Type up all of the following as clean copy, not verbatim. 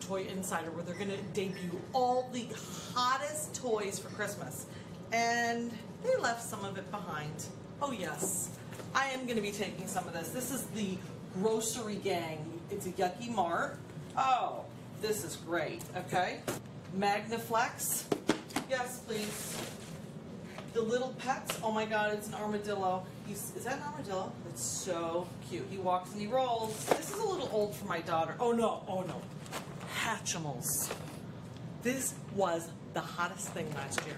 Toy Insider where they're going to debut all the hottest toys for Christmas. And they left some of it behind. Oh yes, I am going to be taking some of this. This is the Grocery Gang. It's a Yucky Mart. Oh, this is great. Okay. Magnaflex. Yes, please. The Little Pets. Oh my God, it's an armadillo. Is that an armadillo? It's so cute. He walks and he rolls. This is a little old for my daughter. Oh no, oh no. Hatchimals. This was the hottest thing last year.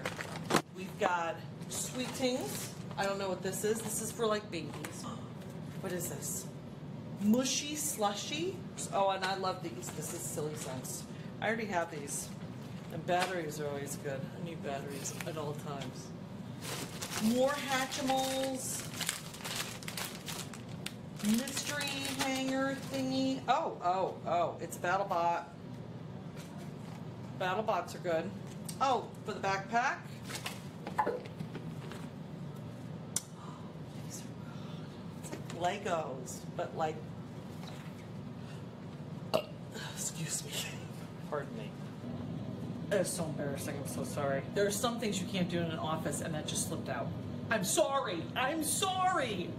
We've got LittleThings. I don't know what this is. This is for like babies. What is this? Mushy Slushy. Oh, and I love these. This is Silly Sense. I already have these. And batteries are always good. I need batteries at all times. More Hatchimals. Mystery hanger thingy. Oh, it's BattleBot. BattleBots are good. Oh, for the backpack. These are good. It's like Legos, but like, excuse me. Pardon me. It's so embarrassing. I'm so sorry. There are some things you can't do in an office, and that just slipped out. I'm sorry. I'm sorry.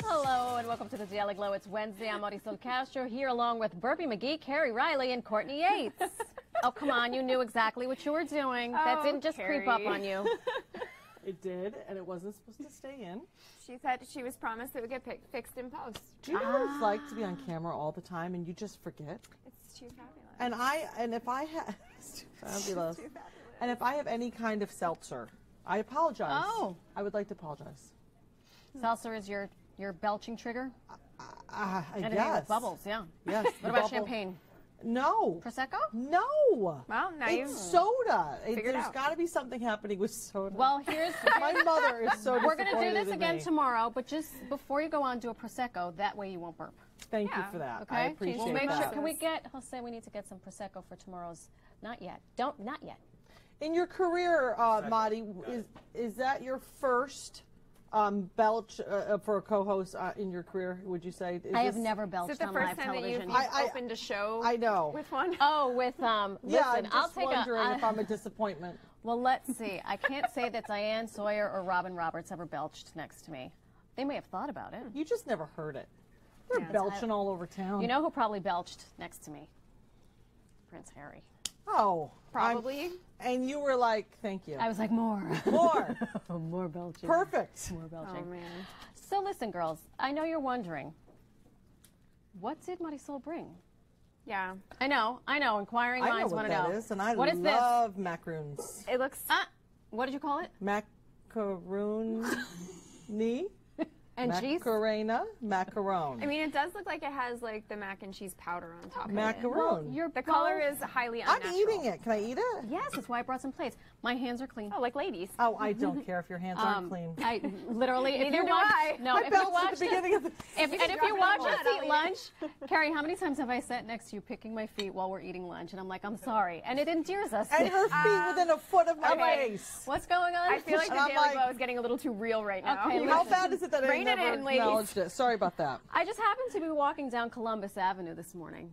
Hello, and welcome to the Daily Glow. It's Wednesday. I'm Marisol Castro here along with Burpee McGee, Carrie Riley, and Courtney Yates. Oh, come on. You knew exactly what you were doing. That didn't just creep up on you. It did, and it wasn't supposed to stay in. She said she was promised it would get fixed in post. Do you know what it's like to be on camera all the time and you just forget? It's too fabulous. And if I have, it's too fabulous. Too fabulous. And if I have any kind of seltzer, I apologize. Oh. I would like to apologize. Seltzer is your belching trigger? I And guess. with bubbles, yeah. Yes. What about champagne? No. Prosecco? No. Well, now it's soda. There's out. got to be something happening with soda. Well, here's my mother is so we're going to do disappointed this in again me. tomorrow, but just before you go on, do a Prosecco. That way you won't burp. Thank you for that. Okay? I appreciate We'll make that. sure. Can we get, Jose, we need to get some Prosecco for tomorrow's. Not yet. Not yet. In your career, Madi, is that your first belch for a co-host in your career, would you say? I have never belched Is it the on first live time television. that you've opened a show I know. with one? Oh, with, Yeah, listen, I'm I'll just take wondering if I'm a disappointment. Well, let's see. I can't say that Diane Sawyer or Robin Roberts ever belched next to me. They may have thought about it. You just never heard it. They're Yeah. belching all over town. You know who probably belched next to me? Prince Harry. Oh. Probably. And you were like, thank you. I was like, more. More. More belching. Perfect. More belching. Oh, man. So listen, girls, I know you're wondering, what did Marisol bring? Yeah. I know. Inquiring I know minds what want to that know. is, and I What is this? love macaroons. It looks... What did you call it? Macaroon-y? And cheese? Macarena, macaron. I mean, it does look like it has, like, the mac and cheese powder on top of it. Macaron. The color is highly unnatural. I'm eating it. Can I eat it? Yes, that's why I brought some plates. My hands are clean. Oh, like ladies. Oh, I don't care if your hands aren't clean. I literally, if Neither you do watch, I. no, I if you belched watch at the beginning of the... and if drop you it watch on us the eat lunch, Carrie, how many times have I sat next to you picking my feet while we're eating lunch? And I'm like, I'm sorry. And it endears us. And her feet within a foot of my okay. face. What's going on? I feel like the And I'm Daily like- Glow is getting a little too real right now. Okay, How listen. bad is it that I Rein it never in, ladies. acknowledged it? Sorry about that. I just happened to be walking down Columbus Avenue this morning,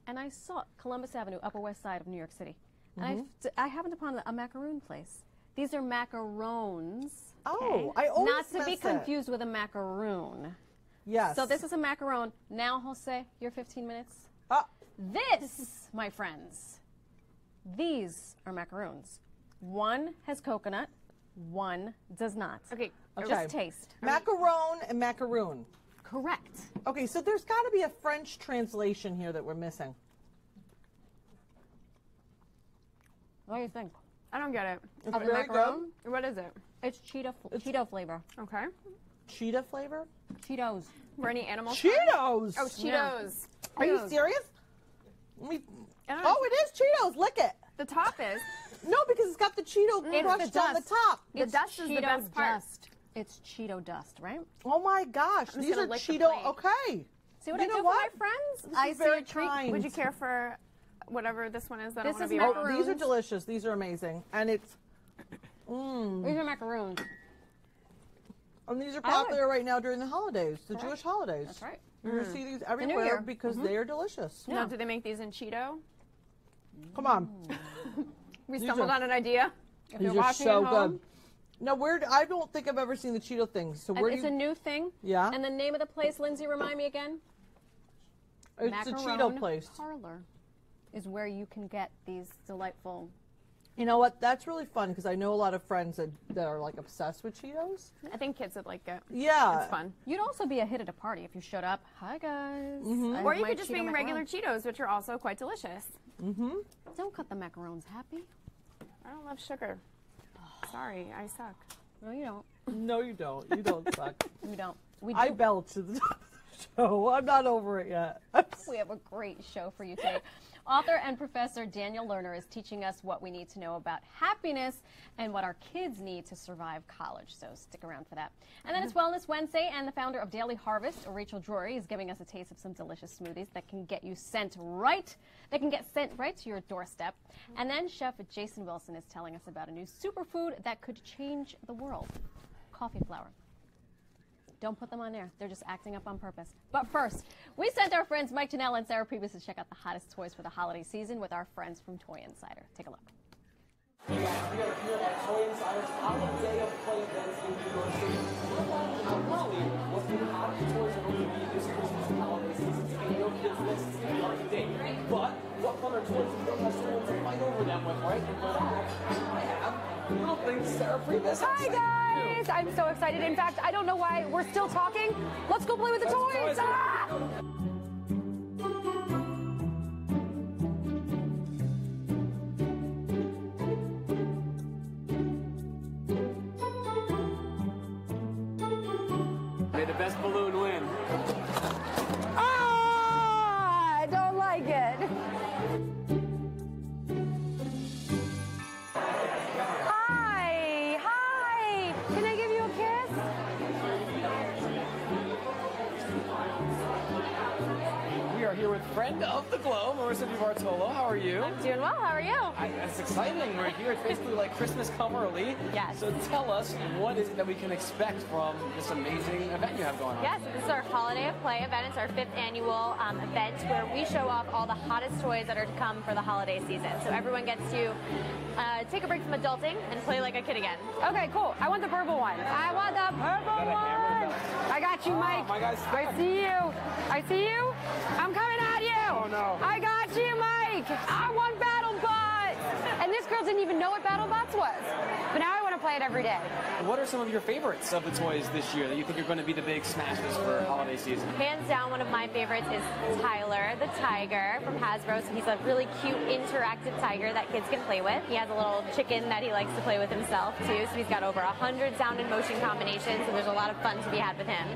and I saw Columbus Avenue, Upper West Side of New York City. And I happened upon a macaroon place. These are macarons. Oh, I always Not to be miss it. confused with a macaroon. Yes. So this is a macaron. Now, Jose, your 15 minutes. This, my friends, these are macaroons. One has coconut, one does not. Okay. Just taste. Macaron and macaroon. Correct. Okay, so there's got to be a French translation here that we're missing. What do you think? I don't get it. It's Of the very macaron? good. What is it? It's Cheeto flavor. Okay. Cheetah flavor? Cheetos. Were any animals? Cheetos! Oh, Cheetos. Are you Cheetos. serious? Let me... I don't know. Oh, it is Cheetos. Lick it. The top is. No, because it's got the Cheeto It's crushed the on the dust. top. The dust is the Cheeto best part. dust. It's Cheeto dust, right? Oh my gosh, just these gonna are lick the Cheeto. plate. Okay. See what You I know do what? for my friends? This I is see very a treat. kind. Would you care for whatever this one is? That This I don't is want to be macaroon. wrong. These are delicious. These are amazing, and it's. These are macaroons. And these are popular right now during the holidays, the Jewish holidays. That's right. You're going to see these Year. everywhere because they are delicious. Now, do they make these in Cheeto? Come on. We stumbled on an idea. If These you're are watching so at home, good. Now, I don't think I've ever seen the Cheeto things. So where It's a new thing. Yeah. And the name of the place, Lindsay, remind me again. It's a Cheeto Macaron place. Parlor is where you can get these delightful. You know what? That's really fun because I know a lot of friends that are like obsessed with Cheetos. I think kids would like it. Yeah. It's fun. You'd also be a hit at a party if you showed up. Hi, guys. Or you could just bring regular Cheetos, which are also quite delicious. Don't cut the macarons happy. I don't love sugar. Sorry, I suck. No, you don't. No, you don't. You don't suck. We don't. We do. I belch at the top of the show. I'm not over it yet. We have a great show for you today. Author and professor Daniel Lerner is teaching us what we need to know about happiness and what our kids need to survive college. So stick around for that. And then it's Wellness Wednesday, and the founder of Daily Harvest, Rachel Drury, is giving us a taste of some delicious smoothies that can get you sent right. They can get sent right to your doorstep. And then Chef Jason Wilson is telling us about a new superfood that could change the world: coffee flour. Don't put them on air. They're just acting up on purpose. But first, we sent our friends Mike Janelle and Sarah Priebus to check out the hottest toys for the holiday season with our friends from Toy Insider. Take a look. Hey guys, we are here at Toy Insider's Holiday of Play events in New York City. We're going to tell you what the hottest toys are going to be this Christmas and holiday season. And your kids' list is going to be up to date. But what fun are toys if you don't have someone to fight over them with, right? And for that, I have LittleThings, Sarah Priebus. Hi guys! I'm so excited. In fact, I don't know why we're still talking. Let's go play with the toys! Ah! May the best balloon win. Ah! I don't like it. Hi! Hi! Can I give you a kiss? We are here with friend of the Globe, Marissa DiBartolo. How are you? Doing well. How are you? It's exciting. We're here. It's basically like Christmas come early. Yes. So tell us, what is it that we can expect from this amazing event you have going on? Yes, this is our Holiday of Play event. It's our 5th annual event where we show off all the hottest toys that are to come for the holiday season. So everyone gets to take a break from adulting and play like a kid again. Okay, cool. I want the purple one. I want the purple one. I got you, Mike. my guy's I see you. I see you. I'm coming at you. Oh, no. I got you, Mike. I want BattleBots. And this girl didn't even know what BattleBots was. But now I want to play it every day. What are some of your favorites of the toys this year that you think are going to be the big smashes for holiday season? Hands down, one of my favorites is Tyler, the tiger from Hasbro. So he's a really cute, interactive tiger that kids can play with. He has a little chicken that he likes to play with himself, too. So he's got over 100 sound and motion combinations, so there's a lot of fun to be had with him.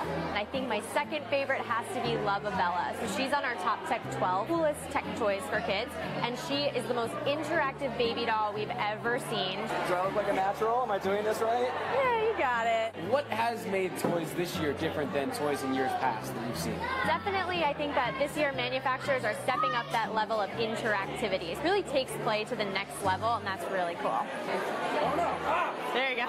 And I think my second favorite has to be Lovabella. So she's on our top tech 12 coolest tech toys for kids, and she is the most interactive baby doll we've ever seen. Do I look like a natural? Am I doing this right? Yeah, you got it. What has made toys this year different than toys in years past that you've seen? Definitely, I think that this year manufacturers are stepping up that level of interactivity. It really takes play to the next level, and that's really cool. Oh no! Ah! There you go.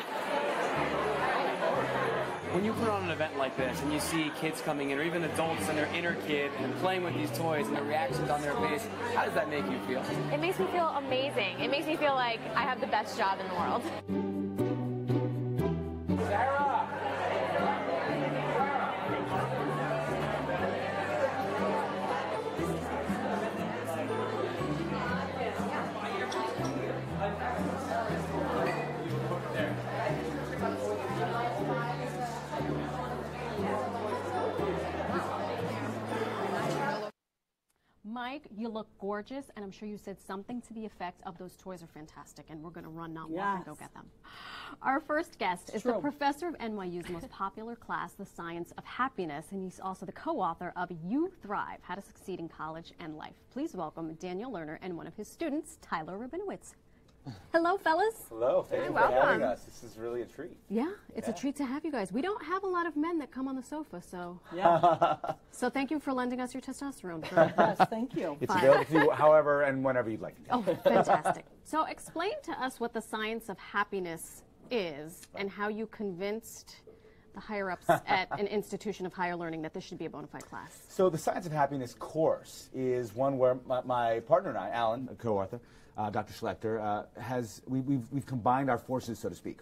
When you put on an event like this and you see kids coming in, or even adults and their inner kid, and playing with these toys and the reactions on their face, how does that make you feel? It makes me feel amazing. It makes me feel like I have the best job in the world. Sarah! Mike, you look gorgeous, and I'm sure you said something to the effect of those toys are fantastic, and we're going to run, not walk, and go get them. Our first guest is the professor of NYU's most popular class, The Science of Happiness, and he's also the co-author of You Thrive, How to Succeed in College and Life. Please welcome Daniel Lerner and one of his students, Tyler Rabinowitz. Hello, fellas. Hello, thank you for having us. This is really a treat. Yeah, it's a treat to have you guys. We don't have a lot of men that come on the sofa, so so thank you for lending us your testosterone. Yes, thank you. It's available to you however and whenever you'd like. Oh, fantastic. So explain to us what the science of happiness is and how you convinced the higher-ups at an institution of higher learning that this should be a bona fide class. So the Science of Happiness course is one where my partner and I, Alan, a co-author, Dr. Schlechter, we've combined our forces, so to speak.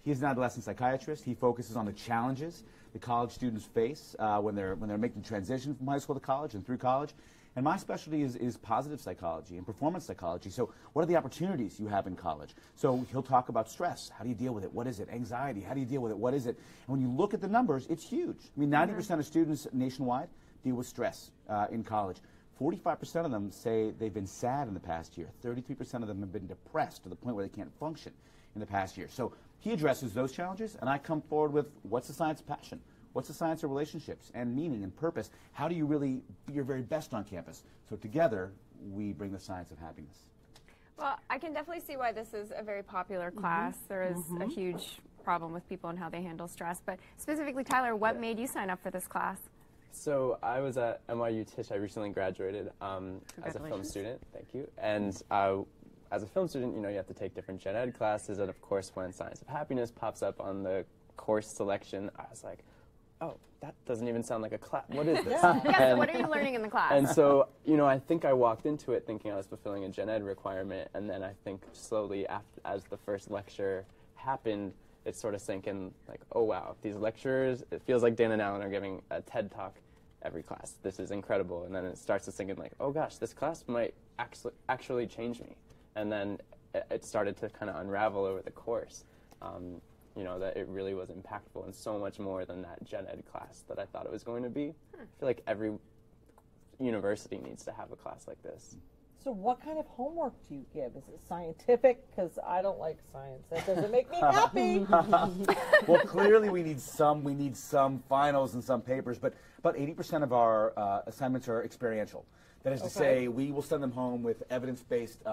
He's an adolescent psychiatrist. He focuses on the challenges that college students face when they're making the transition from high school to college and through college. And my specialty is positive psychology and performance psychology. So what are the opportunities you have in college? So he'll talk about stress. How do you deal with it? What is it? Anxiety. How do you deal with it? What is it? And when you look at the numbers, it's huge. I mean, 90% of students nationwide deal with stress in college. 45% of them say they've been sad in the past year. 33% of them have been depressed to the point where they can't function in the past year. So he addresses those challenges, and I come forward with what's the science of passion? What's the science of relationships and meaning and purpose? How do you really be your very best on campus? So together, we bring the science of happiness. Well, I can definitely see why this is a very popular class. There is a huge problem with people and how they handle stress. But specifically, Tyler, what made you sign up for this class? So I was at NYU Tisch. I recently graduated as a film student. Thank you. And as a film student, you know, you have to take different gen ed classes. And of course, when Science of Happiness pops up on the course selection, I was like, oh, that doesn't even sound like a class. What is this? Yes, so what are you learning in the class? And so, you know, I think I walked into it thinking I was fulfilling a gen ed requirement, and then I think slowly, as the first lecture happened, it sort of sank in, like, oh wow, these lecturers, it feels like Dan and Alan are giving a TED Talk every class. This is incredible. And then it starts to sink in, like, oh gosh, this class might actually change me. And then it started to kind of unravel over the course. You know, that it really was impactful and so much more than that gen ed class that I thought it was going to be. I feel like every university needs to have a class like this. So what kind of homework do you give? Is it scientific? Because I don't like science. That doesn't make me happy. Well, clearly we need some finals and some papers, but about 80% of our assignments are experiential. That is to say, we will send them home with evidence-based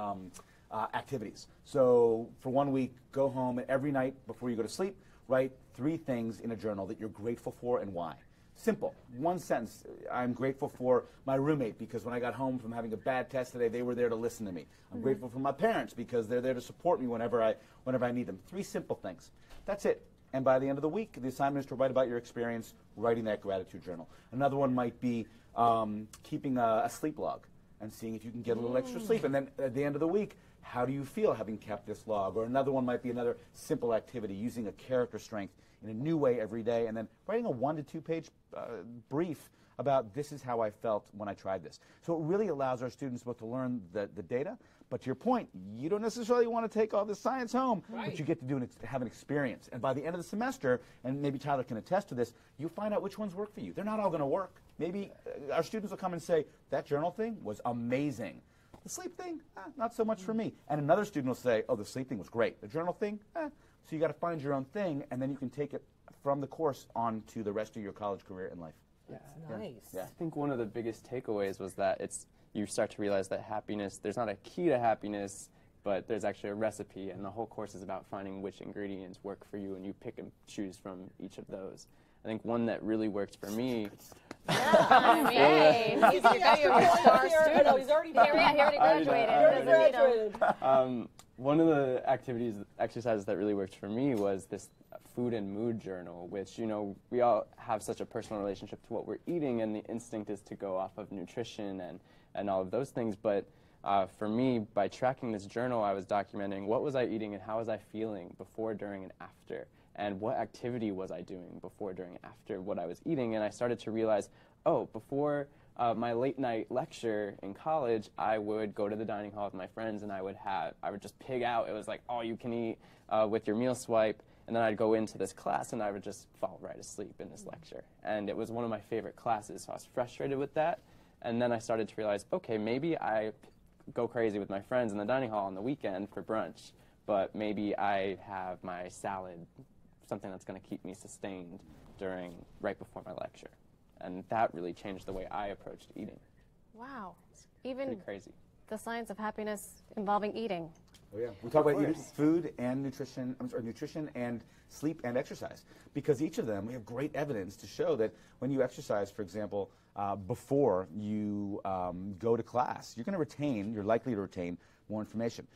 activities. So for 1 week, go home, and every night before you go to sleep, write 3 things in a journal that you're grateful for and why. Simple. One sentence. I'm grateful for my roommate because when I got home from having a bad test today, they were there to listen to me. I'm grateful for my parents because they're there to support me whenever I need them. 3 simple things. That's it. And by the end of the week, the assignment is to write about your experience writing that gratitude journal. Another one might be keeping a sleep log and seeing if you can get a little extra sleep. And then at the end of the week, how do you feel having kept this log? Or another one might be another simple activity, using a character strength in a new way every day, and then writing a 1 to 2 page brief about this is how I felt when I tried this. So it really allows our students both to learn the data, but to your point, you don't necessarily want to take all the science home, but you get to have an experience. And by the end of the semester, and maybe Tyler can attest to this, you find out which ones work for you. They're not all going to work. Maybe our students will come and say, that journal thing was amazing. The sleep thing, not so much for me. And another student will say, oh, the sleep thing was great. The journal thing, So you got to find your own thing, and then you can take it from the course on to the rest of your college career and life. Nice. Yeah. I think one of the biggest takeaways was that you start to realize that happiness, there's not a key to happiness, but there's actually a recipe, and the whole course is about finding which ingredients work for you, and you pick and choose from each of those. I think one that really worked for me. Yay! He's a star student. He's already He already graduated. One of the exercises that really worked for me was this food and mood journal, which, you know, we all have such a personal relationship to what we're eating, and the instinct is to go off of nutrition and all of those things. But for me, by tracking this journal, I was documenting what was I eating and how was I feeling before, during, and after. And what activity was I doing before, during, and after what I was eating. And I started to realize, oh, before my late night lecture in college, I would go to the dining hall with my friends, and I would just pig out. It was like all you can eat with your meal swipe. And then I'd go into this class, and I would just fall right asleep in this lecture. And it was one of my favorite classes, so I was frustrated with that. And then I started to realize, okay, maybe I go crazy with my friends in the dining hall on the weekend for brunch, but maybe I have my salad, something that's going to keep me sustained right before my lecture. And that really changed the way I approached eating. Wow. Even Pretty crazy. the science of happiness involving eating. Oh yeah, we talk about food and nutrition. I'm sorry, nutrition and sleep and exercise, because each of them we have great evidence to show that when you exercise, for example, before you go to class, you're likely to retain more information.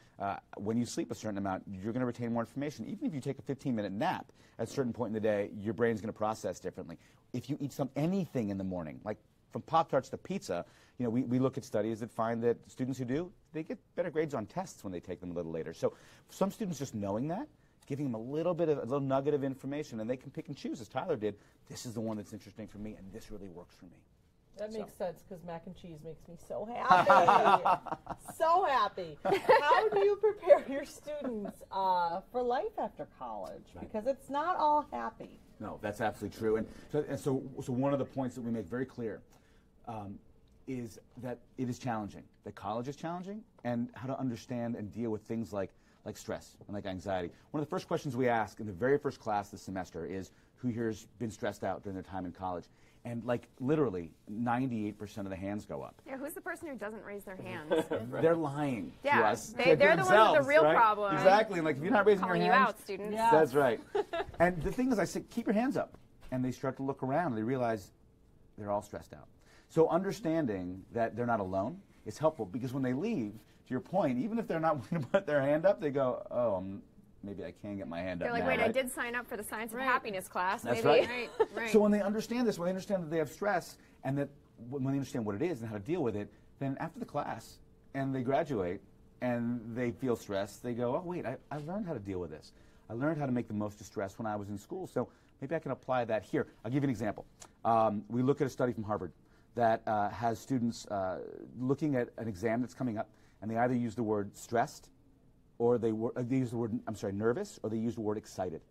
When you sleep a certain amount, you're going to retain more information. Even if you take a 15-minute nap at a certain point in the day, your brain's going to process differently. If you eat anything in the morning, like from Pop-Tarts to pizza, we look at studies that find that students who do, they get better grades on tests when they take them a little later. So some students just knowing that, giving them a little nugget of information, and they can pick and choose, as Tyler did. This is the one that's interesting for me, and this really works for me. That makes sense, because mac and cheese makes me so happy. So happy. How do you prepare your students for life after college? Because it's not all happy. No, that's absolutely true. And so one of the points that we make very clear is that it is challenging, that college is challenging, and how to understand and deal with things like stress and like anxiety. One of the first questions we ask in the very first class this semester is, who here's been stressed out during their time in college? And literally 98% of the hands go up. Yeah, who's the person who doesn't raise their hands? They're lying to us. They're the ones with the real right? problem. Exactly. And if you're not raising Calling your hands, you out, students. Yeah. That's right. And the thing is, I say, keep your hands up. And they start to look around and they realize they're all stressed out. So understanding that they're not alone is helpful, because when they leave, to your point, even if they're not going to put their hand up, they go, oh, maybe I can get my hand up They're like, now, wait, right? I did sign up for the Science of Happiness class. That's maybe. right. So when they understand this, when they understand that they have stress, and that when they understand what it is and how to deal with it, then after the class and they graduate and they feel stressed, they go, oh, wait, I learned how to deal with this. I learned how to make the most of stress when I was in school, so maybe I can apply that here. I'll give you an example. We look at a study from Harvard that has students looking at an exam that's coming up, and they either use the word stressed, or they use the word, nervous, or they use the word excited.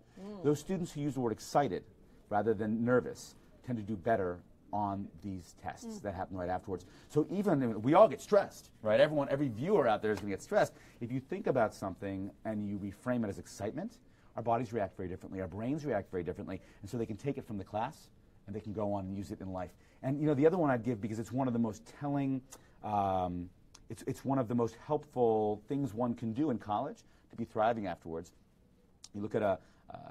Those students who use the word excited rather than nervous tend to do better on these tests that happen right afterwards. So we all get stressed, right? Every viewer out there is going to get stressed. If you think about something and you reframe it as excitement, our bodies react very differently, our brains react very differently, and so they can take it from the class and they can go on and use it in life. And the other one I'd give, because it's one of the most telling, it's one of the most helpful things one can do in college to be thriving afterwards. You look at a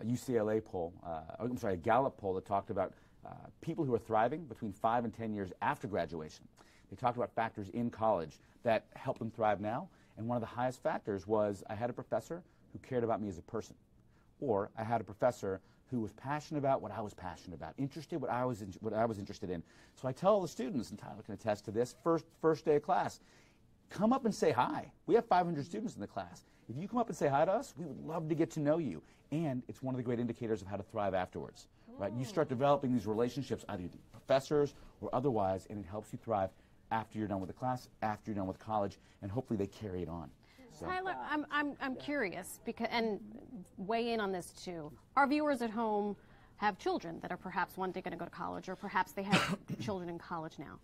UCLA poll, a Gallup poll that talked about people who are thriving between 5 and 10 years after graduation. They talked about factors in college that help them thrive now, and one of the highest factors was, I had a professor who cared about me as a person, or I had a professor who was passionate about what I was passionate about, interested what I was interested in. So I tell the students, and Tyler can attest to this, first day of class, come up and say hi. We have 500 students in the class. If you come up and say hi to us, we would love to get to know you. And it's one of the great indicators of how to thrive afterwards. Right? You start developing these relationships, either with professors or otherwise, and it helps you thrive after you're done with the class, after you're done with college, and hopefully they carry it on. So. Tyler, I'm curious, and weigh in on this too. Our viewers at home have children that are perhaps one day going to go to college, or perhaps they have children in college now.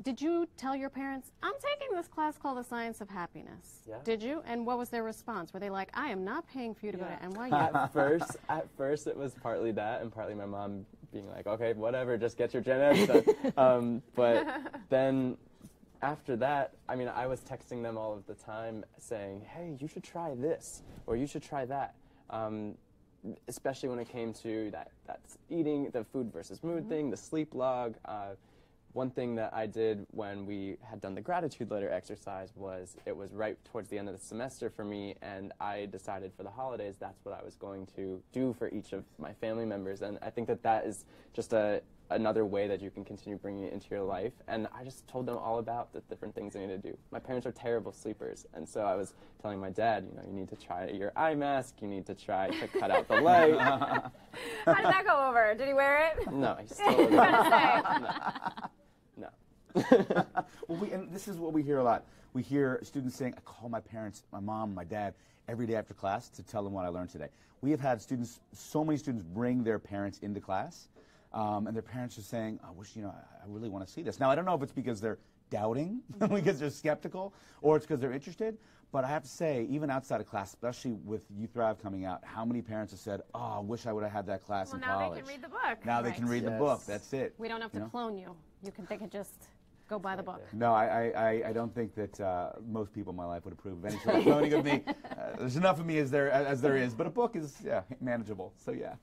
Did you tell your parents, I'm taking this class called The Science of Happiness? Yeah. Did you? And what was their response? Were they like, I am not paying for you to go to NYU? At first it was partly that, and partly my mom being like, okay, whatever, just get your gen ed done. But then after that, I was texting them all of the time saying, hey, you should try this, or you should try that. Especially when it came to that's eating, the food versus mood thing, the sleep log. One thing that I did when we had done the gratitude letter exercise was, it was right towards the end of the semester for me, and I decided for the holidays that's what I was going to do for each of my family members. And I think that is just another way that you can continue bringing it into your life. And I just told them all about the different things they need to do. My parents are terrible sleepers, and so I was telling my dad, you need to try your eye mask, you need to try to cut out the light. How did that go over? Did he wear it? No, he still doesn't. No. And this is what we hear a lot. We hear students saying, I call my parents, my mom, my dad, every day after class to tell them what I learned today. We have had so many students bring their parents into class, and their parents are saying, I wish, I really want to see this. Now, I don't know if it's because they're doubting, because they're skeptical, or it's because they're interested, but I have to say, even outside of class, especially with You Thrive coming out, how many parents have said, oh, I wish I would have had that class in college. Now they can read the book. Now they can read the book. That's it. We don't have to clone you. They can just Go buy the book. No, I don't think that most people in my life would approve of any sort of cloning of me. There's enough of me as there is, but a book is manageable. So yeah,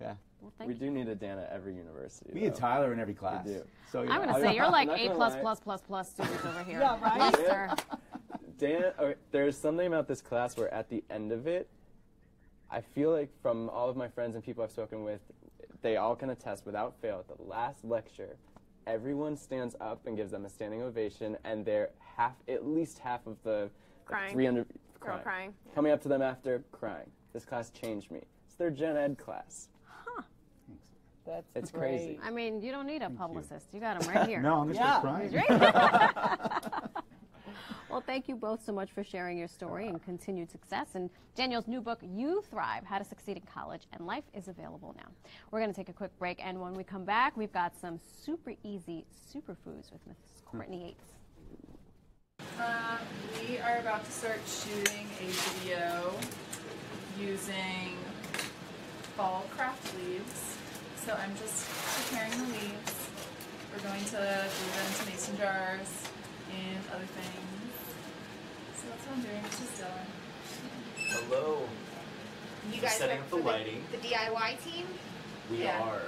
yeah. Well, We do need a Dan at every university. We need Tyler in every class. We do. So I'm going to say you're like A++++ students over here. Yeah, right? Yes, sir. Dan, there's something about this class where at the end of it, I feel like from all of my friends and people I've spoken with, they all can attest without fail at the last lecture, everyone stands up and gives them a standing ovation, and they're at least half of the Crying. 300 Girl crying. Yeah. coming up to them after crying. This class changed me. It's their gen ed class. That's It's great. crazy. I mean, you don't need a publicist. You got him right here. No, I'm just Yeah. crying. Well, thank you both so much for sharing your story and continued success. And Danielle's new book, You Thrive, How to Succeed in College and Life, is available now. We're going to take a quick break, and when we come back, we've got some super easy superfoods with Mrs. Courtney Yates. We are about to start shooting a video using fall craft leaves. So I'm just preparing the leaves. We're going to do them into mason jars and other things. So that's what I'm doing. This is Dylan. Hello. You guys Setting are up the for lighting. The DIY team? We Yeah. are.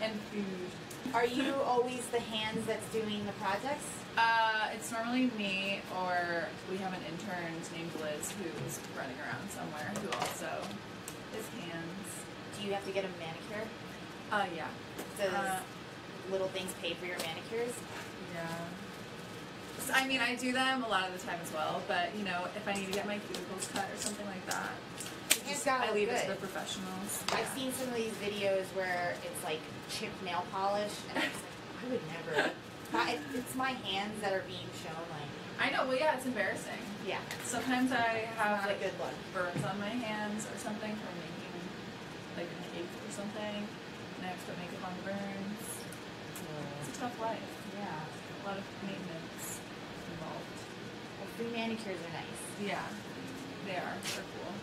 And food. Are you always the hands that's doing the projects? It's normally me, or we have an intern named Liz who's running around somewhere who also is hands. Do you have to get a manicure? Yeah. Does LittleThings pay for your manicures? Yeah. So, I mean, I do them a lot of the time as well, but you know, if I need to get my cuticles cut or something like that, I leave it to the professionals. I've seen some of these videos where it's like chipped nail polish, and it's like, I would never. It's my hands that are being shown. Like, I know. Well, yeah, it's embarrassing. Yeah. Sometimes I have not a good look. burns on my hands or something from making like a cake or something, and I have to put makeup on the burns. It's a tough life. Yeah. A lot of maintenance involved. Well, free manicures are nice. Yeah, they are. They're cool.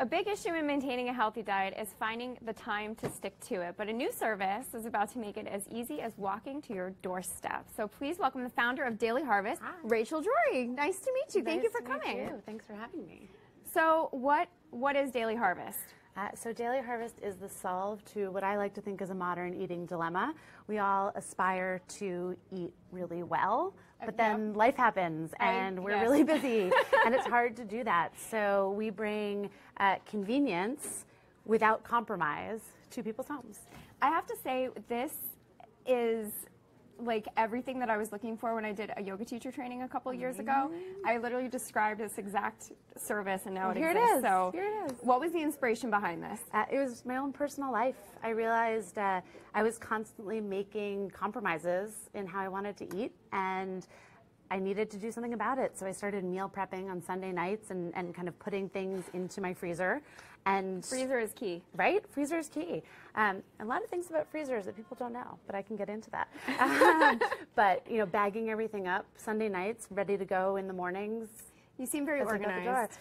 A big issue in maintaining a healthy diet is finding the time to stick to it, but a new service is about to make it as easy as walking to your doorstep. So please welcome the founder of Daily Harvest, Rachel Drury. Nice to meet you. Thank you for coming. Thanks for having me. So what is Daily Harvest? So Daily Harvest is the solve to what I like to think is a modern eating dilemma. We all aspire to eat really well, but then life happens and we're really busy and it's hard to do that. So we bring convenience without compromise to people's homes. I have to say, this is like everything that I was looking for when I did a yoga teacher training a couple years ago. I literally described this exact service, and now it Here exists. it is. So, Here it is. What was the inspiration behind this? It was my own personal life. I realized I was constantly making compromises in how I wanted to eat, and I needed to do something about it. So I started meal prepping on Sunday nights and kind of putting things into my freezer. And freezer is key. Right? Freezer is key. A lot of things about freezers that people don't know, but I can get into that. But, you know, bagging everything up Sunday nights, ready to go in the mornings. You seem very organized.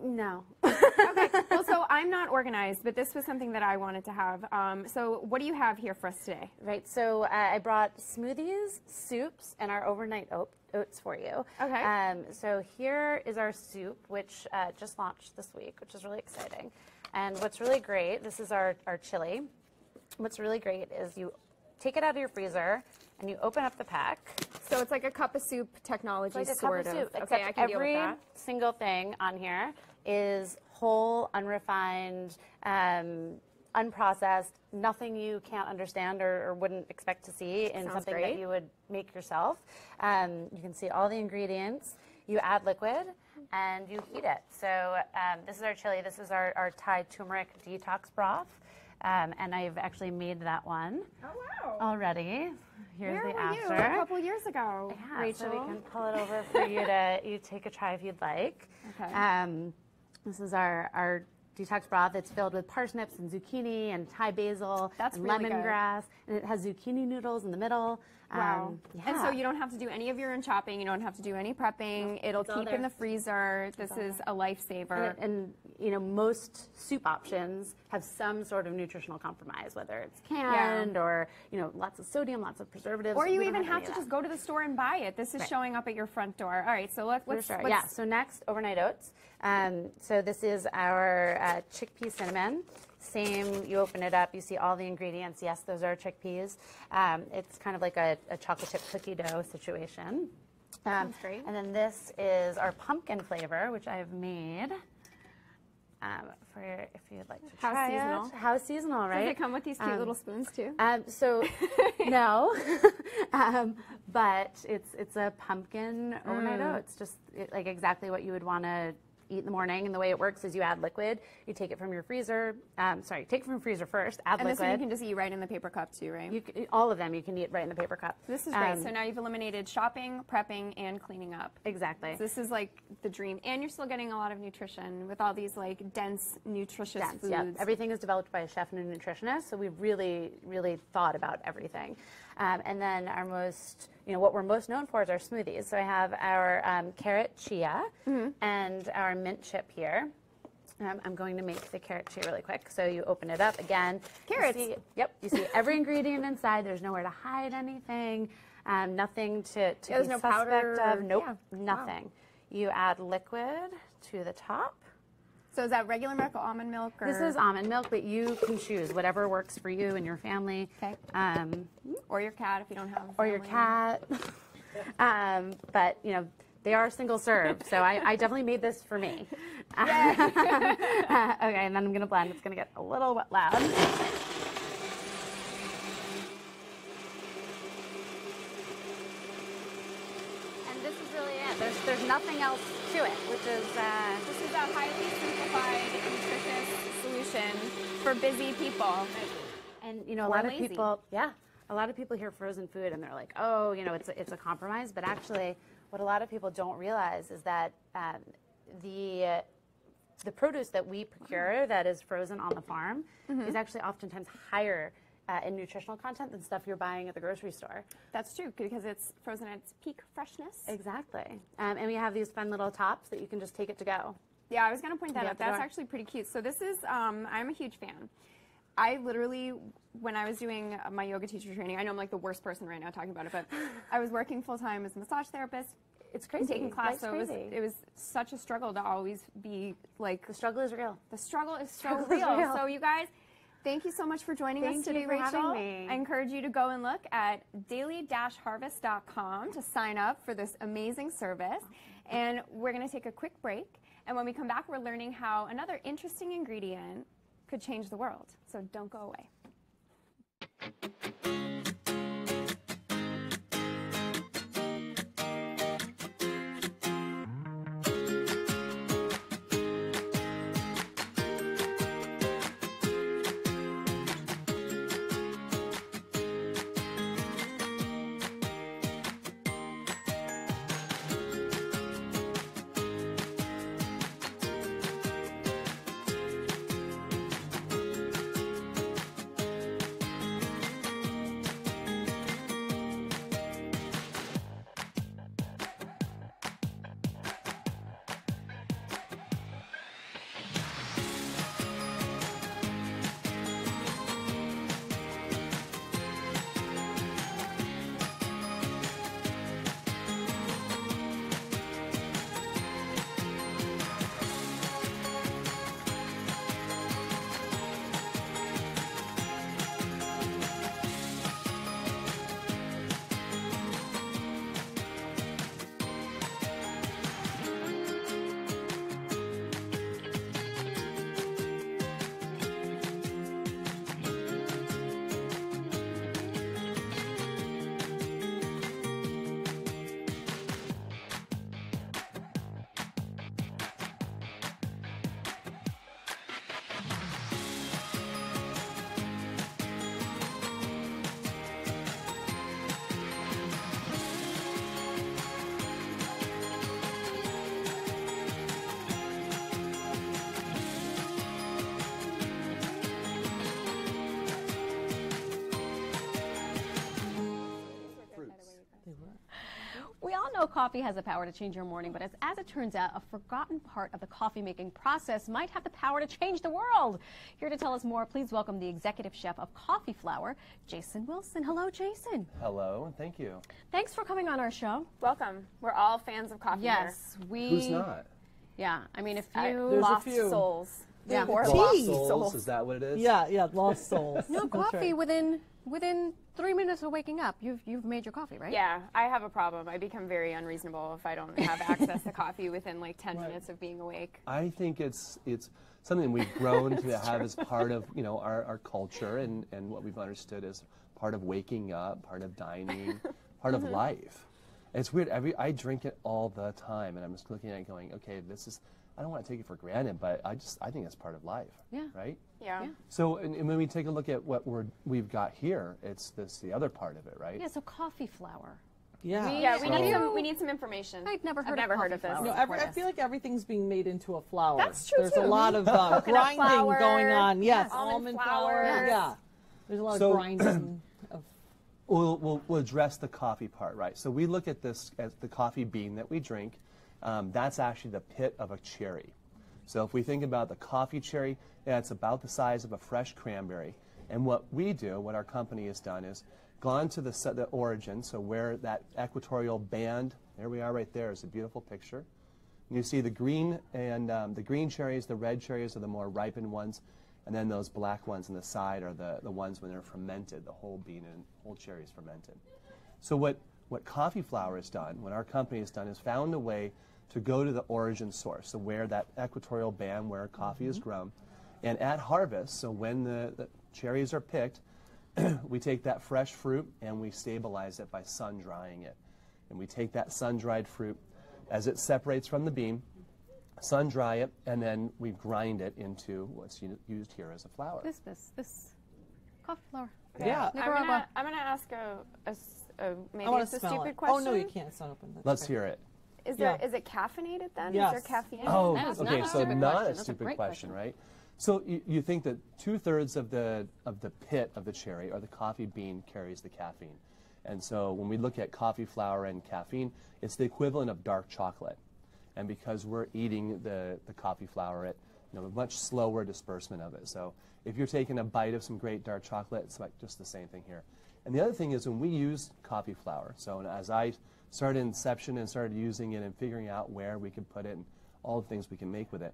No. Okay. Well, so I'm not organized, but this was something that I wanted to have. So what do you have here for us today? Right. So I brought smoothies, soups, and our overnight oats for you. Okay. So here is our soup, which just launched this week, which is really exciting. And what's really great, this is our chili. What's really great is you take it out of your freezer and you open up the pack. So it's like a cup of soup technology, It's like a sort cup of soup, Okay, I can deal with every that. single thing on here is whole, unrefined, unprocessed, nothing you can't understand or wouldn't expect to see in Sounds something great. that you would make yourself. You can see all the ingredients. You add liquid and you heat it. So this is our chili. This is our Thai turmeric detox broth. And I've actually made that one already. Here's Where the were after. you a couple years ago, Yeah, Rachel? so we can pull it over for you to take a try if you'd like. Okay. This is our detox broth. It's filled with parsnips and zucchini and Thai basil That's and really good. lemongrass, and it has zucchini noodles in the middle. Wow. Yeah. And so you don't have to do any of your own chopping. You don't have to do any prepping. It'll it's all keep there. in the freezer. This is a lifesaver. And you know, most soup options have some sort of nutritional compromise, whether it's canned or, you know, lots of sodium, lots of preservatives. Or you We don't even have any to of just that. go to the store and buy it. This is Right. showing up at your front door. All right, so let's Yeah, so next, overnight oats. So this is our chickpea cinnamon. Same, you open it up, you see all the ingredients. Yes, those are chickpeas. It's kind of like a chocolate chip cookie dough situation. Sounds great. And then this is our pumpkin flavor, which I've made. For if you'd like to How try seasonal. it. How seasonal, right? Does it come with these cute little spoons too? So no, but it's a pumpkin overnight oats, just like exactly what you would want to eat in the morning. And the way it works is you add liquid. You take it from your freezer. Take it from your freezer first. Add And liquid. this one you can just eat right in the paper cup too, right? You can, all of them you can eat right in the paper cup. This is great. So now you've eliminated shopping, prepping, and cleaning up. Exactly. So this is like the dream. And you're still getting a lot of nutrition with all these like dense, nutritious foods. Yeah, everything is developed by a chef and a nutritionist, so we've really, really thought about everything. And then our most, what we're most known for is our smoothies. So I have our carrot chia and our mint chip here. I'm going to make the carrot chia really quick. So you open it up again. Carrots. You see every ingredient inside. There's nowhere to hide anything. Nothing to there's be no suspect powder of. Nope, yeah. nothing. Wow. You add liquid to the top. So is that regular milk or almond milk? Or? This is almond milk, but you can choose whatever works for you and your family. Okay. Or your cat if you don't have a Or your cat. But, they are single serve, so I definitely made this for me. Okay, and then I'm going to blend. It's going to get a little loud. And this is really it. There's nothing else to it, which is... This is a highly simplified, nutritious solution for busy people. And, a lot of people... Yeah. A lot of people hear frozen food and they're like, oh, it's a compromise. But actually, what a lot of people don't realize is that the produce that we procure that is frozen on the farm is actually oftentimes higher in nutritional content than stuff you're buying at the grocery store. That's true, because it's frozen at its peak freshness. Exactly. And we have these fun little tops that you can just take it to go. Yeah, I was going to point that Yeah, out. That's actually pretty cute. So this is, I'm a huge fan. I literally, when I was doing my yoga teacher training, I know I'm like the worst person right now talking about it, but I was working full-time as a massage therapist. It's crazy. Taking class, Life's so crazy. it was such a struggle to always be like... The struggle is real. The struggle is so Struggle is real. real. So you guys, thank you so much for joining us today, for Rachel. having me. I encourage you to go and look at daily-harvest.com to sign up for this amazing service. And we're going to take a quick break. And when we come back, we're learning how another interesting ingredient could change the world. So don't go away. know coffee has the power to change your morning, but as it turns out, a forgotten part of the coffee making process might have the power to change the world. Here to tell us more, please welcome the executive chef of Coffee Flour, Jason Wilson. Hello, Jason. Hello, and thank you. Thanks for coming on our show. Welcome. We're all fans of coffee Yes, here. Who's not? Yeah, I mean, if you... There's lost a few. souls. Yeah. Or Tea. lost Souls, is that what it is? Yeah, lost souls. No, That's coffee right. within 3 minutes of waking up. You've made your coffee, right? Yeah, I have a problem. I become very unreasonable if I don't have access to coffee within like 10 minutes of being awake. I think it's something we've grown to have as part of our culture and what we've understood as part of waking up, part of dining, part of life. It's weird. I drink it all the time, and I'm just looking at it going, okay, this is. I don't want to take it for granted, but I think it's part of life. Yeah. Right. Yeah. So, and when we take a look at what we've got here, it's the other part of it, right? Yeah. So coffee flour. Yeah. We need some information. I've never heard of this. No, I feel like everything's being made into a flour. That's true, There's a too. lot of grinding flour, going on. Yes, almond flour. flour. Yeah. There's a lot So- of grinding. We'll address the coffee part, right? So we look at this as the coffee bean that we drink. That's actually the pit of a cherry. So if we think about the coffee cherry, it's about the size of a fresh cranberry. And what our company has done is gone to the origin, so where that equatorial band, there we are right there, is a beautiful picture. And you see the green and the green cherries, the red cherries are the more ripened ones, and then those black ones on the side are the ones when they're fermented, the whole bean and whole cherry is fermented. So what Coffee Flour has done, what our company has done, is found a way to go to the origin source, so where that equatorial band where coffee is grown. And at harvest, so when the cherries are picked, we take that fresh fruit and we stabilize it by sun drying it. And we take that sun-dried fruit as it separates from the bean, sun dry it, and then we grind it into what's used here as a flour. This coffee flour. Okay. Yeah. I'm gonna ask maybe I want it's to a smell stupid it. question. Oh no, you can't. It's not open. That's Let's okay. hear it. Is Yeah. it caffeinated then? Yes. Is there caffeine? Oh, That is okay, not a so stupid not question. a That's a stupid great question, question. right? So you think that 2/3 of the pit of the cherry or the coffee bean carries the caffeine. And so when we look at coffee flour and caffeine, it's the equivalent of dark chocolate. And because we're eating the coffee flour, a much slower disbursement of it. So if you're taking a bite of some great dark chocolate, it's like just the same thing here. And the other thing is when we use coffee flour, so as I started inception and started using it and figuring out where we could put it and all the things we can make with it,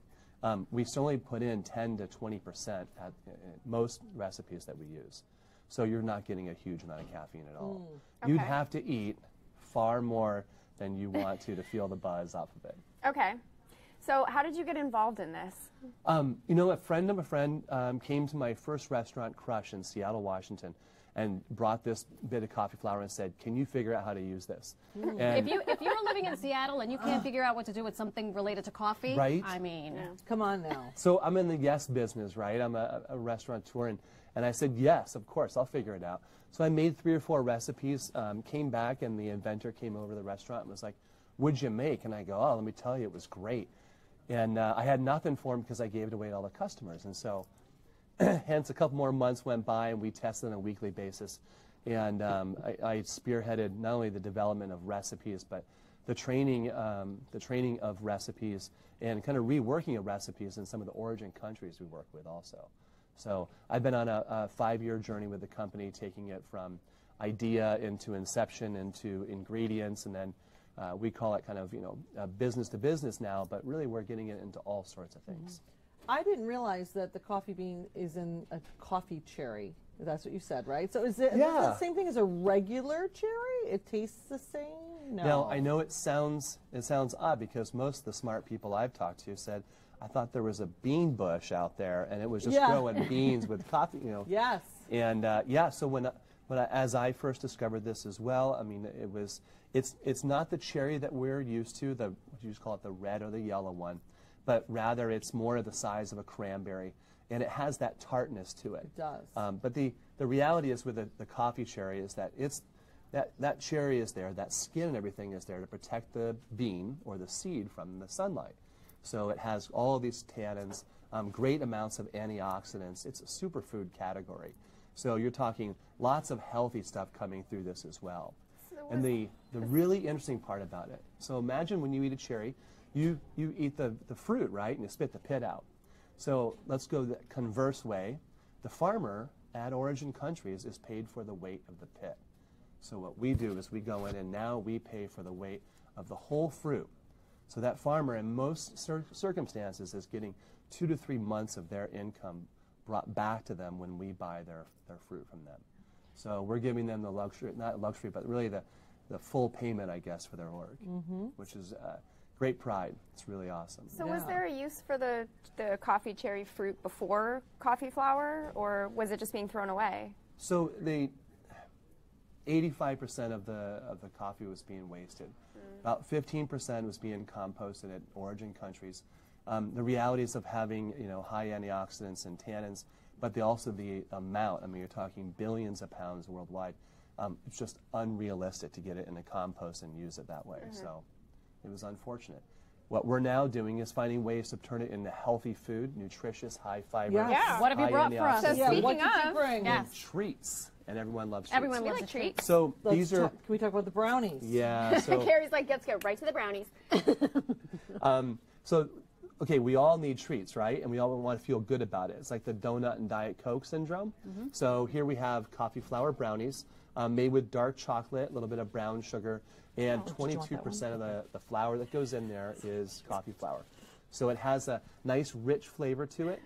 we only put in 10 to 20% at most recipes that we use. So you're not getting a huge amount of caffeine at all. You'd Okay. have to eat far more than you want to feel the buzz off of it. Okay. So how did you get involved in this? A friend of a friend came to my first restaurant, Crush, in Seattle, Washington, and brought this bit of coffee flour and said, "Can you figure out how to use this?" And If you're living in Seattle and you can't figure out what to do with something related to coffee, Right. I mean, Come on now. so I'm in the yes business, right? I'm a restaurateur, and I said, yes, of course, I'll figure it out. So I made 3 or 4 recipes, came back, and the inventor came over to the restaurant and was like, "What'd you make?" And I go, "Oh, let me tell you, it was great." And I had nothing for him because I gave it away to all the customers. And so hence a couple more months went by, and we tested on a weekly basis. And I spearheaded not only the development of recipes, but the training of recipes and kind of reworking of recipes in some of the origin countries we work with also. So I've been on a 5-year journey with the company, taking it from idea into inception, into ingredients, and then we call it kind of business to business now, but really we're getting it into all sorts of things. I didn't realize that the coffee bean is in a coffee cherry. That's what you said, right? So is it the same thing as a regular cherry? It tastes the same? No. Now I know it sounds odd because most of the smart people I've talked to said, "I thought there was a bean bush out there and it was just growing beans with coffee." Yes. And so as I first discovered this as well, I mean, it's not the cherry that we're used to, what you just call it the red or the yellow one, but rather it's more of the size of a cranberry, and it has that tartness to it. It does. But the reality is with the coffee cherry is that that cherry is there, that skin and everything is there to protect the bean or the seed from the sunlight. So it has all these tannins, great amounts of antioxidants. It's a superfood category. So you're talking lots of healthy stuff coming through this as well. And the really interesting part about it, so imagine when you eat a cherry, you eat the fruit, right, and you spit the pit out. So let's go the converse way. The farmer at origin countries is paid for the weight of the pit. So what we do is we go in and now we pay for the weight of the whole fruit. So that farmer in most circumstances is getting 2 to 3 months of their income brought back to them when we buy their fruit from them. So we're giving them the luxury, not luxury, but really the full payment, I guess, for their work, which is great pride. It's really awesome. So was there a use for the coffee cherry fruit before coffee flour, or was it just being thrown away? So 85% of the coffee was being wasted. About 15% was being composted at origin countries. The realities of having high antioxidants and tannins, but also the amount. I mean, you're talking billions of pounds worldwide. It's just unrealistic to get it in a compost and use it that way. So it was unfortunate. What we're now doing is finding ways to turn it into healthy food, nutritious, high fiber. Yeah. What have you brought for us? So speaking what did you of, bring? Yes. Treats, and everyone loves treats. Everyone we loves like a treat. treats. So Let's these are Can we talk about the brownies? yeah. So Carrie's like, let's get right to the brownies. okay, we all need treats, right? And we all want to feel good about it. It's like the donut and Diet Coke syndrome. So here we have coffee flour brownies made with dark chocolate, a little bit of brown sugar, and 22% of the flour that goes in there is coffee flour. So it has a nice, rich flavor to it.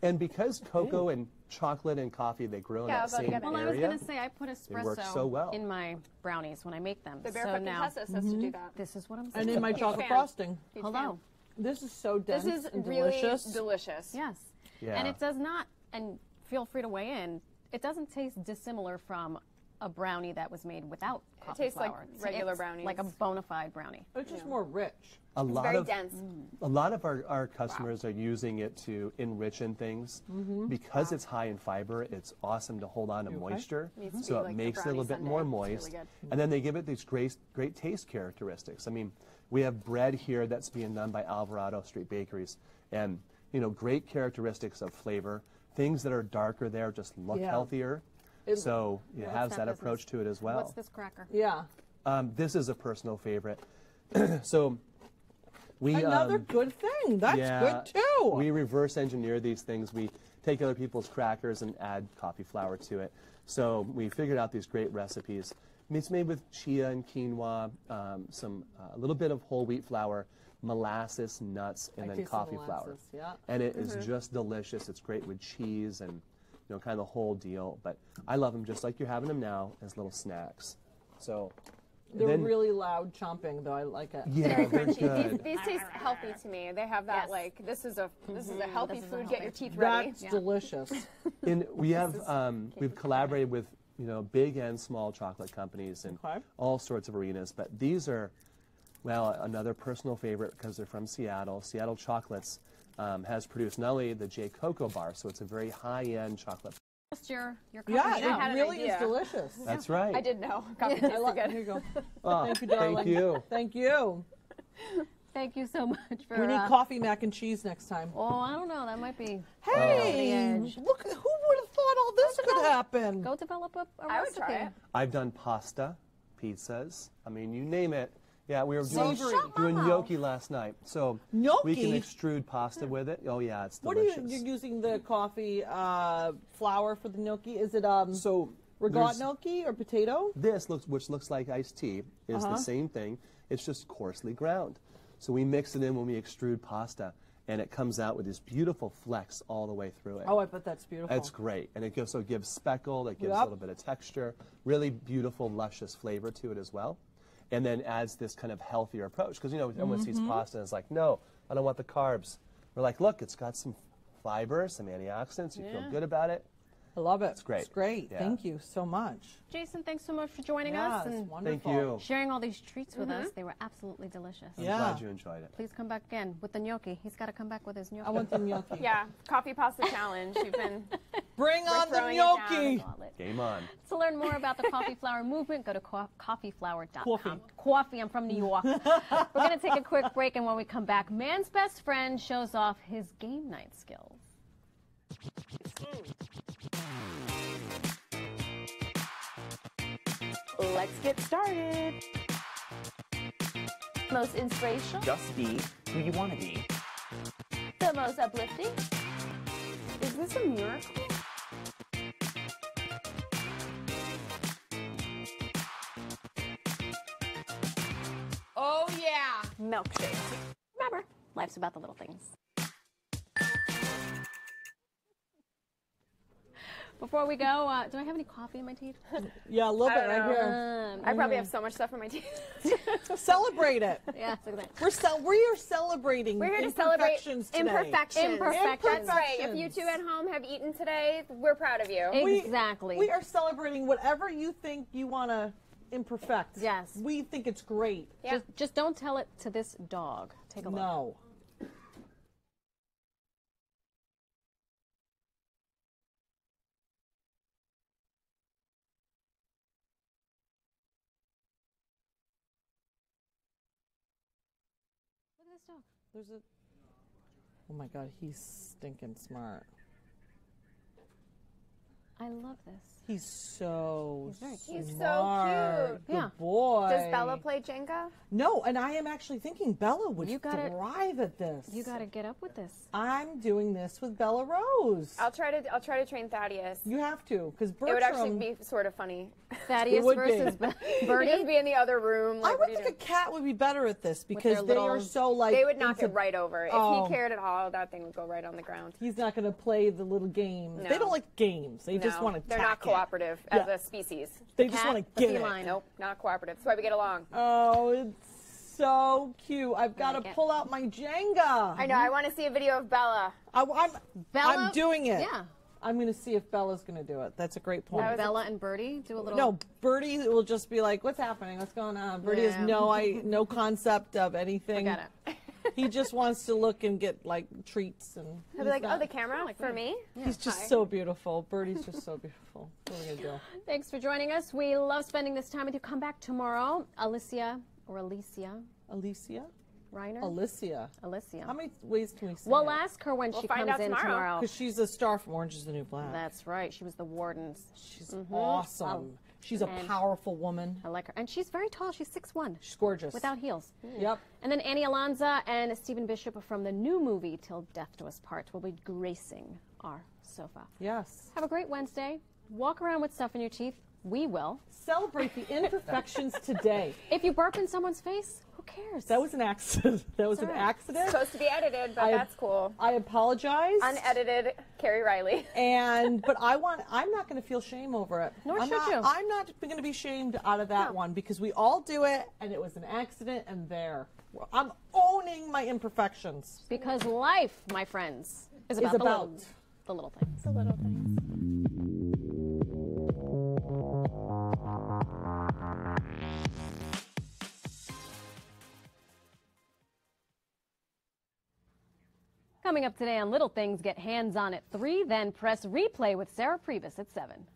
And because cocoa and chocolate and coffee, they grow in that same Well, I was area, going to say I put they work so espresso well. in my brownies when I make them. The so Barefoot now Contessa says to do that. this is what I'm And saying. in my Huge chocolate fan. frosting. Huge Hello. fan. This is so dense This is and really delicious. delicious. Yes. Yeah. And it does not, and feel free to weigh in, it doesn't taste dissimilar from a brownie that was made without coffee tastes like flour. regular It's brownies. like a bona fide brownie. It's just more rich. A lot Very of dense. a lot of our customers are using it to enrich in things because it's high in fiber. It's awesome to hold on to moisture, Needs to so be it like makes it a brownie little bit sundae. more It's moist. really good. And then they give it these great taste characteristics. I mean, we have bread here that's being done by Alvarado Street Bakeries, and great characteristics of flavor. Things that are darker there just look healthier. So it has that approach to it as well. What's this cracker? Yeah. This is a personal favorite. So we Another good thing. That's good too. We reverse engineer these things. We take other people's crackers and add coffee flour to it. So we figured out these great recipes. It's made with chia and quinoa, a little bit of whole wheat flour, molasses, nuts, and then coffee flour. Yeah. And it is just delicious. It's great with cheese and kind of the whole deal. But I love them just like you're having them now as little snacks. So They're really loud chomping, though. I like it. yeah, they're good. These taste healthy to me. They have that Yes. this is a healthy This is a food. Get your healthy teeth ready. That's delicious. And we have we've collaborated with big and small chocolate companies in all sorts of arenas. But these are, well, another personal favorite because they're from Seattle. Seattle Chocolates has produced not only the J Cocoa Bar, so it's a very high-end chocolate. Just your Yeah, coffee shop. had it an really idea. is delicious. That's right. I did know. Coffee tastes I good. Here you go. Oh, Thank you, darling. Thank you. Thank you. Thank you so much for. We need coffee mac and cheese next time. Oh, I don't know. That might be. Hey, look! Who would have thought all this could happen? Go develop a I would recipe. try it. I've done pasta, pizzas. I mean, you name it. Yeah, we were doing Savory. gnocchi last night. So we can Gnocchi? extrude pasta with it. Oh yeah, it's What are delicious. you're using the coffee flour for the gnocchi? Is it So regat there's- gnocchi or potato? This which looks like iced tea, is the same thing. It's just coarsely ground. So we mix it in when we extrude pasta, and it comes out with these beautiful flecks all the way through it. Oh, I bet that's beautiful. It's great, and it gives speckle. It gives a Yep. little bit of texture, really beautiful, luscious flavor to it as well, and then adds this kind of healthier approach. Because everyone sees pasta and it's like, no, I don't want the carbs. We're like, look, it's got some fiber, some antioxidants. You feel good about it. I love it. It's great. It's great. Yeah. Thank you so much. Jason, thanks so much for joining Yeah, us it's and wonderful. Thank you. sharing all these treats with us. They were absolutely delicious. I'm Yeah. glad you enjoyed it. Please come back again with the gnocchi. He's got to come back with his gnocchi. I want the gnocchi. Yeah, coffee pasta challenge. You've been Bring We're on the throwing it down. gnocchi. Game on. To learn more about the coffee flour movement, go to coffeeflower.com. Coffee. Coffee, I'm from New York. We're going to take a quick break, and when we come back, man's best friend shows off his game night skills. let's get started. Most inspirational. Just be who you want to be. The most uplifting. Is this a miracle? Oh, yeah. Milkshake. Remember, life's about the little things. Before we go, do I have any coffee in my teeth? Yeah, a little bit right here. I probably have so much stuff in my teeth. Celebrate it. Yeah, look at that. We are celebrating. We're here to celebrate imperfections today. imperfections. Imperfections. That's right. If you two at home have eaten today, we're proud of you. Exactly. We are celebrating whatever you think you want to imperfect. Yes. We think it's great. Yeah. Just don't tell it to this dog. Take a look. No. Look at this dog. There's a. Oh my God, he's stinking smart. I love this. He's so He's so smart. cute. Good boy. Does Bella play Jenga? No, and I am actually thinking Bella would thrive at this. You gotta get up with this. I'm doing this with Bella Rose. I'll try to train Thaddeus. You have to, because Bertram. It would actually be sort of funny. Thaddeus versus Birdie. Just be in the other room. Like, I would think a cat would be better at this because their they are so like. They would knock it right over. If Oh. he cared at all, that thing would go right on the ground. He's not going to play the little games. No. They don't like games. They just No, want to. They're not cooperative as a species. They just want to get it. Nope, not cooperative. That's why we get along. Oh, it's so cute. I've got to pull out my Jenga. I know. I want to see a video of Bella. I'm doing it. Yeah. I'm going to see if Bella's going to do it. That's a great point. Bella and Birdie do a little. No, Birdie will just be like, "What's happening? What's going on?" Birdie has no concept of anything. Forget it. He just wants to look and get like treats and. He'll be like, "Oh, the camera for me." He's just so beautiful. Birdie's just so beautiful. What are we gonna do? Thanks for joining us. We love spending this time with you. Come back tomorrow, Alicia Alicia. Reiner. Alicia. How many ways can we say We'll it? ask her when We'll she find comes out in tomorrow. Because she's a star from Orange is the New Black. That's right. She was the wardens. She's awesome. She's a powerful woman. I like her. And she's very tall. She's 6'1". She's gorgeous. Without heels. Yep. And then Annie Alonza and Stephen Bishop from the new movie Till Death Do Us Part will be gracing our sofa. Yes. Have a great Wednesday. Walk around with stuff in your teeth. We will. Celebrate the imperfections today. If you burp in someone's face, who cares? That was an accident. That was an accident. It's supposed to be edited, but that's cool. I apologize. Unedited, Carrie Riley. But I'm not going to feel shame over it. Nor should you. I'm not going to be shamed out of that one because we all do it, and it was an accident, and I'm owning my imperfections. Because life, my friends, is about, the little things. The little things. Coming up today on Little Things, get hands-on at 3, then press replay with Sarah Priebus at 7.